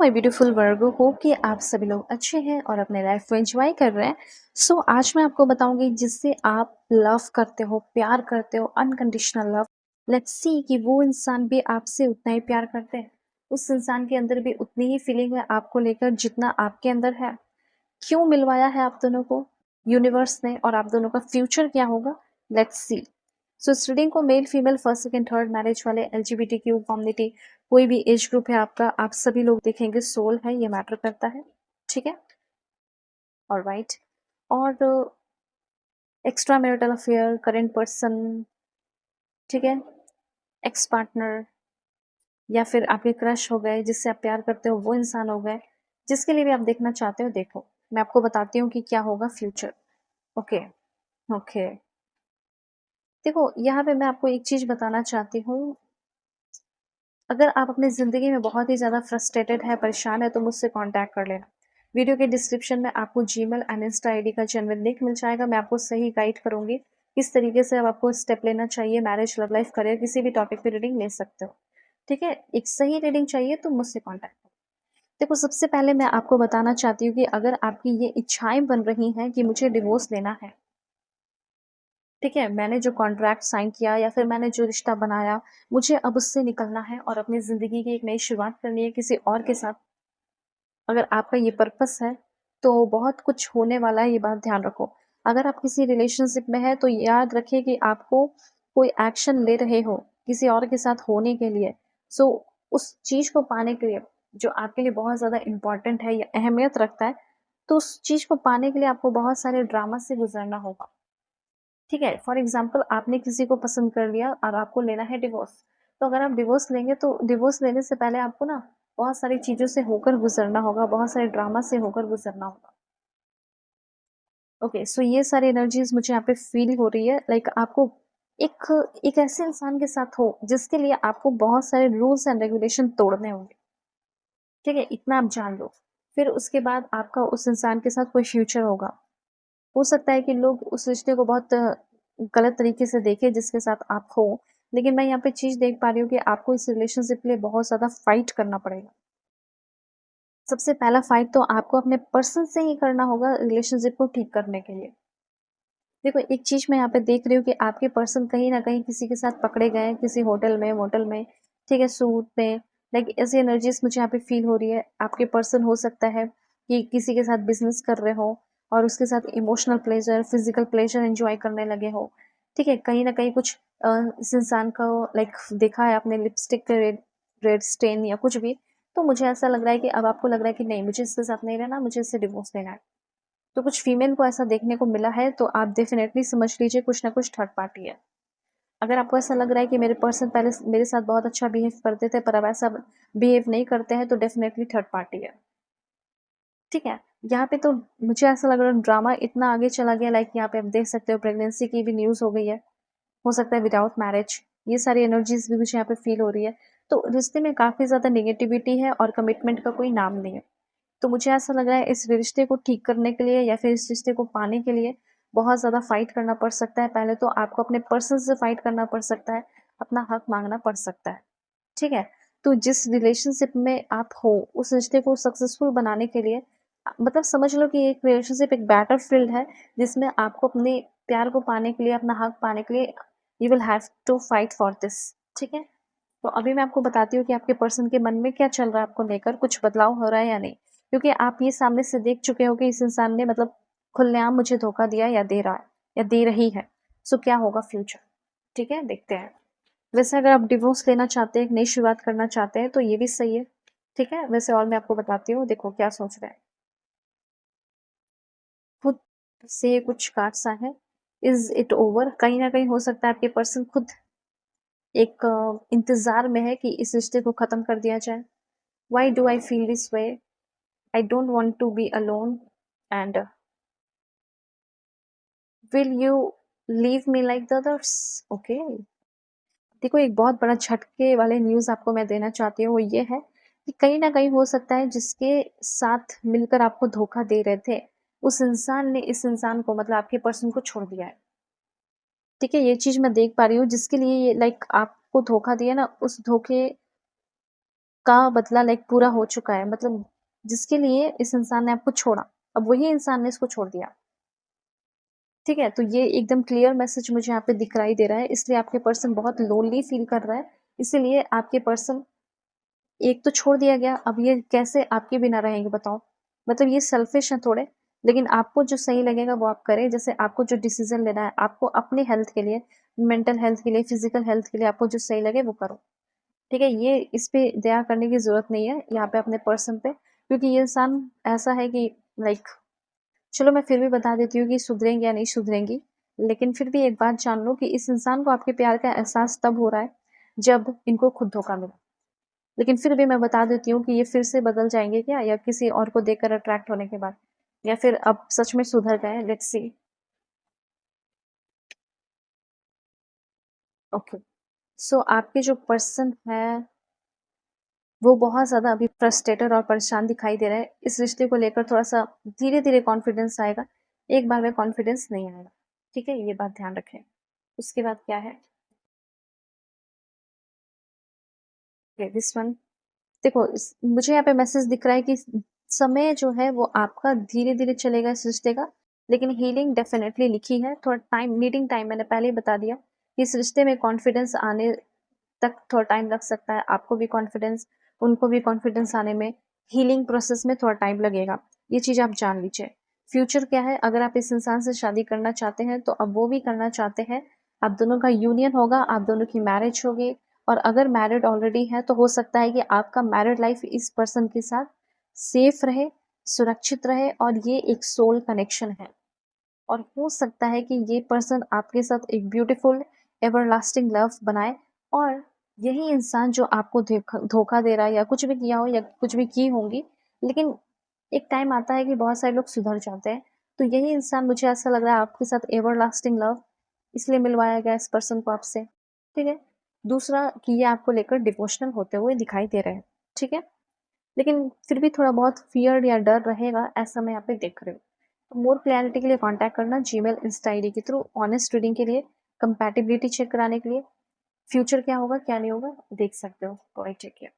My beautiful Virgo hope कि आप सभी लोग अच्छे हैं और अपने लाइफ को एंजॉय कर रहे हैं। सो आज मैं आपको बताऊंगी जिससे आप लव करते हो, प्यार करते हो, अनकंडीशनल लव। लेट्स सी कि वो इंसान भी आपसे उतना ही प्यार करते हैं, उस इंसान के अंदर भी उतनी ही फीलिंग है आपको लेकर जितना आपके अंदर है। क्यों मिलवाया है आप दोनों को यूनिवर्स ने, और आप दोनों का फ्यूचर क्या होगा, लेट्स सी। सो इस रीडिंग को male, female, first, second, third, marriage वाले, LGBTQ कम्युनिटी, कोई भी एज ग्रुप है आपका, आप सभी लोग देखेंगे। सोल है, ये मैटर करता है, ठीक है। और राइट, और extra marital affair, current person, ठीक है, एक्स पार्टनर, या फिर आपके क्रश हो गए, जिससे आप प्यार करते हो वो इंसान हो गए। जिसके लिए भी आप देखना चाहते हो देखो, मैं आपको बताती हूँ कि क्या होगा फ्यूचर। ओके ओके, देखो यहाँ पे मैं आपको एक चीज बताना चाहती हूँ। अगर आप अपनी ज़िंदगी में बहुत ही ज़्यादा फ्रस्ट्रेटेड है, परेशान है, तो मुझसे कांटेक्ट कर लेना। वीडियो के डिस्क्रिप्शन में आपको जीमेल एंड इंस्टा आईडी का जेन्युइन लिंक मिल जाएगा। मैं आपको सही गाइड करूंगी किस तरीके से अब आपको स्टेप लेना चाहिए। मैरिज, लव लाइफ, करियर, किसी भी टॉपिक पे रीडिंग ले सकते हो, ठीक है। एक सही रीडिंग चाहिए तो मुझसे कॉन्टैक्ट करो। देखो, सबसे पहले मैं आपको बताना चाहती हूँ कि अगर आपकी ये इच्छाएं बन रही हैं कि मुझे डिवोर्स लेना है, ठीक है, मैंने जो कॉन्ट्रैक्ट साइन किया या फिर मैंने जो रिश्ता बनाया, मुझे अब उससे निकलना है और अपनी ज़िंदगी की एक नई शुरुआत करनी है किसी और के साथ। अगर आपका ये पर्पस है तो बहुत कुछ होने वाला है, ये बात ध्यान रखो। अगर आप किसी रिलेशनशिप में है तो याद रखिए कि आपको कोई एक्शन ले रहे हो किसी और के साथ होने के लिए। सो उस चीज़ को पाने के लिए जो आपके लिए बहुत ज़्यादा इम्पोर्टेंट है या अहमियत रखता है, तो उस चीज़ को पाने के लिए आपको बहुत सारे ड्रामा से गुजरना होगा, ठीक है। फॉर एग्जाम्पल, आपने किसी को पसंद कर लिया और आपको लेना है डिवोर्स। तो अगर आप डिवोर्स लेंगे तो डिवोर्स लेने से पहले आपको ना बहुत सारी चीज़ों से होकर गुजरना होगा, बहुत सारे ड्रामा से होकर गुजरना होगा। ओके, सो ये सारी एनर्जीज मुझे यहाँ पे फील हो रही है। लाइक आपको एक एक ऐसे इंसान के साथ हो जिसके लिए आपको बहुत सारे रूल्स एंड रेगुलेशन तोड़ने होंगे, ठीक है, इतना आप जान लो। फिर उसके बाद आपका उस इंसान के साथ कोई फ्यूचर होगा। हो सकता है कि लोग उस रिश्ते को बहुत गलत तरीके से देखें जिसके साथ आप हो, लेकिन मैं यहाँ पे चीज़ देख पा रही हूँ कि आपको इस रिलेशनशिप के लिए बहुत ज़्यादा फाइट करना पड़ेगा। सबसे पहला फाइट तो आपको अपने पर्सन से ही करना होगा रिलेशनशिप को ठीक करने के लिए। देखो, एक चीज़ मैं यहाँ पे देख रही हूँ कि आपके पर्सन कहीं ना कहीं किसी के साथ पकड़े गए हैं, किसी होटल में, मोटल में, ठीक है, सूट में। लाइक ऐसी एनर्जीज मुझे यहाँ पे फील हो रही है। आपके पर्सन हो सकता है कि किसी के साथ बिजनेस कर रहे हो और उसके साथ emotional pleasure, physical pleasure enjoy करने लगे हो, ठीक है। कहीं ना कहीं कुछ इस इंसान का लाइक देखा है आपने, लिपस्टिक पे रेड रेड स्टेन या कुछ भी। तो मुझे ऐसा लग रहा है कि अब आपको लग रहा है कि नहीं, मुझे इसके साथ नहीं रहना, मुझे इससे डिवोर्स लेना है। तो कुछ फीमेल को ऐसा देखने को मिला है, तो आप डेफिनेटली समझ लीजिए कुछ ना कुछ थर्ड पार्टी है। अगर आपको ऐसा लग रहा है कि मेरे पर्सन पहले मेरे साथ बहुत अच्छा बिहेव करते थे पर अब ऐसा बिहेव नहीं करते हैं, तो डेफिनेटली थर्ड पार्टी है, ठीक है। यहाँ पे तो मुझे ऐसा लग रहा है ड्रामा इतना आगे चला गया। लाइक यहाँ पे आप देख सकते हो प्रेगनेंसी की भी न्यूज़ हो गई है, हो सकता है विदाउट मैरिज। ये सारी एनर्जीज भी मुझे यहाँ पे फील हो रही है। तो रिश्ते में काफ़ी ज़्यादा नेगेटिविटी है और कमिटमेंट का कोई नाम नहीं है। तो मुझे ऐसा लग रहा है इस रिश्ते को ठीक करने के लिए या फिर इस रिश्ते को पाने के लिए बहुत ज़्यादा फाइट करना पड़ सकता है। पहले तो आपको अपने पर्सन से फाइट करना पड़ सकता है, अपना हक मांगना पड़ सकता है, ठीक है। तो जिस रिलेशनशिप में आप हो उस रिश्ते को सक्सेसफुल बनाने के लिए मतलब समझ लो कि एक रिलेशनशिप एक बैटल फील्ड है जिसमें आपको अपने प्यार को पाने के लिए, अपना हक पाने के लिए you will have to fight for this, ठीक है। तो अभी मैं आपको बताती हूँ कि आपके पर्सन के मन में क्या चल रहा है, आपको लेकर कुछ बदलाव हो रहा है या नहीं। क्योंकि आप ये सामने से देख चुके हो कि इस इंसान ने मतलब खुलेआम मुझे धोखा दिया या दे रहा है या दे रही है। सो क्या होगा फ्यूचर, ठीक है, देखते हैं। वैसे अगर आप डिवोर्स लेना चाहते हैं, एक नई शुरुआत करना चाहते हैं, तो ये भी सही है, ठीक है। वैसे और मैं आपको बताती हूँ, देखो क्या सोच रहे हैं। खुद से कुछ कार्ड्स आए हैं, इज इट ओवर। कहीं ना कहीं हो सकता है आपके पर्सन खुद एक इंतजार में है कि इस रिश्ते को खत्म कर दिया जाए। Why do I feel this way, I don't want to be alone and will you leave me like the others. Okay, देखो एक बहुत बड़ा झटके वाले न्यूज़ आपको मैं देना चाहती हूँ, वो ये है कि कहीं ना कहीं हो सकता है जिसके साथ मिलकर आपको धोखा दे रहे थे, उस इंसान ने इस इंसान को मतलब आपके पर्सन को छोड़ दिया है, ठीक है। ये चीज़ मैं देख पा रही हूँ। जिसके लिए ये लाइक आपको धोखा दिया ना, उस धोखे का बदला लाइक पूरा हो चुका है, मतलब जिसके लिए इस इंसान ने आपको छोड़ा, अब वही इंसान ने इसको छोड़ दिया। ठीक है? तो ये एकदम क्लियर मैसेज मुझे यहाँ पे दिखाई दे रहा है, इसलिए आपके पर्सन बहुत लोनली फील कर रहा है, इसीलिए आपके पर्सन एक तो छोड़ दिया गया, अब ये कैसे आपके बिना रहेंगे बताओ? मतलब ये सेल्फिश हैं थोड़े, लेकिन आपको जो सही लगेगा वो आप करें। जैसे आपको जो डिसीज़न लेना है, आपको अपनी हेल्थ के लिए, मेंटल हेल्थ के लिए, फिज़िकल हेल्थ के लिए आपको जो सही लगे वो करो। ठीक है? ये इस पे दया करने की ज़रूरत नहीं है यहाँ पे अपने पर्सन पे, क्योंकि ये इंसान ऐसा है कि लाइक चलो मैं फिर भी बता देती हूँ कि सुधरेंगी या नहीं सुधरेंगी, लेकिन फिर भी एक बात जान लो कि इस इंसान को आपके प्यार का एहसास तब हो रहा है, जब इनको खुद धोखा मिला। लेकिन फिर भी मैं बता देती हूँ कि ये फिर से बदल जाएँगे क्या, या किसी और को देखकर अट्रैक्ट होने के बाद, या फिर अब सच में सुधर गए, लेट्स सी। ओके, सो आपके जो पर्सन है वो बहुत ज़्यादा अभी फ्रस्ट्रेटेड और परेशान दिखाई दे रहा है। इस रिश्ते को लेकर थोड़ा-सा धीरे-धीरे कॉन्फिडेंस आएगा, एक बार में कॉन्फिडेंस नहीं आएगा। ठीक है? ये बात ध्यान रखें। उसके बाद क्या है? Okay, this one. देखो मुझे यहाँ पे मैसेज दिख रहा है कि समय जो है वो आपका धीरे-धीरे चलेगा इस रिश्ते का, लेकिन हीलिंग डेफिनेटली लिखी है। थोड़ा टाइम, नीडिंग टाइम, मैंने पहले ही बता दिया कि इस रिश्ते में कॉन्फिडेंस आने तक थोड़ा टाइम लग सकता है। आपको भी कॉन्फिडेंस, उनको भी कॉन्फिडेंस आने में, हीलिंग प्रोसेस में थोड़ा टाइम लगेगा। ये चीज़ आप जान लीजिए। फ्यूचर क्या है, अगर आप इस इंसान से शादी करना चाहते हैं तो अब वो भी करना चाहते हैं। आप दोनों का यूनियन होगा, आप दोनों की मैरिज होगी, और अगर मैरिड ऑलरेडी है तो हो सकता है कि आपका मैरिड लाइफ इस पर्सन के साथ सेफ रहे, सुरक्षित रहे, और ये एक सोल कनेक्शन है। और हो सकता है कि ये पर्सन आपके साथ एक ब्यूटीफुल एवरलास्टिंग लव बनाए, और यही इंसान जो आपको धोखा दे रहा है या कुछ भी किया हो या कुछ भी की होंगी, लेकिन एक टाइम आता है कि बहुत सारे लोग सुधर जाते हैं, तो यही इंसान मुझे ऐसा लग रहा है आपके साथ एवरलास्टिंग लव इसलिए मिलवाया गया इस पर्सन को आपसे। ठीक है? दूसरा कि ये आपको लेकर डिवोशनल होते हुए दिखाई दे रहे हैं। ठीक है? लेकिन फिर भी थोड़ा बहुत फ़ियर या डर रहेगा, ऐसा मैं यहाँ पे देख रही हूँ। तो मोर क्लैरिटी के लिए कॉन्टैक्ट करना जीमेल, इंस्टा आईडी के थ्रू, ऑनेस्ट रीडिंग के लिए, कंपैटिबिलिटी चेक कराने के लिए, फ्यूचर क्या होगा, क्या नहीं होगा, देख सकते हो। Alright, take care.